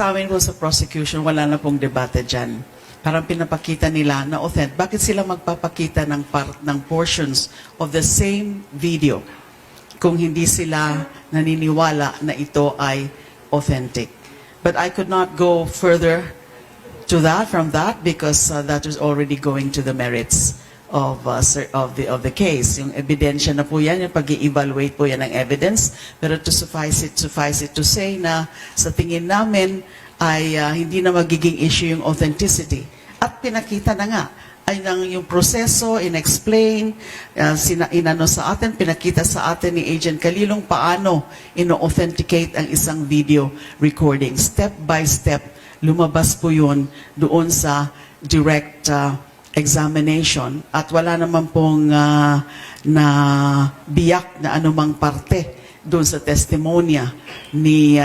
Sa amin po sa prosecution, wala na pong debate dyan. Parang pinapakita nila na authentic. Bakit sila magpapakita ng portions of the same video kung hindi sila naniniwala na ito ay authentic? But I could not go further to that, from that, because that is already going to the merits of the case. Yung ebidensya na po yan, yung pag-i-evaluate po yan ng evidence. Pero to suffice it to say na sa tingin namin ay hindi na magiging issue yung authenticity. At pinakita na nga ay yung proseso, in-explain, inano sa atin, pinakita sa atin ni Agent Calilong paano ino-authenticate ang isang video recording. Step by step, lumabas po yun doon sa direct examination at wala naman pong na biyak na anumang parte doon sa testimonya ni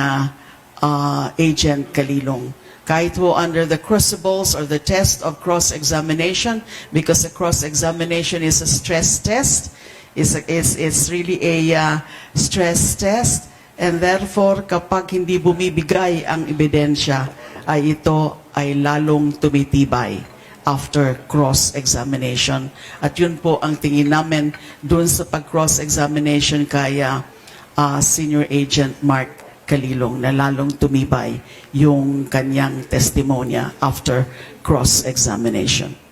Agent Calilong. Kahit po under the crucibles or the test of cross-examination, because the cross-examination is a stress test, it's really a stress test, and therefore kapag hindi bumibigay ang ebidensya, ay ito ay lalong tumitibay after cross-examination. At yun po ang tingin namin dun sa pag-cross-examination kaya Senior Agent Mark Calilong na lalong tumibay yung kanyang testimonya after cross-examination.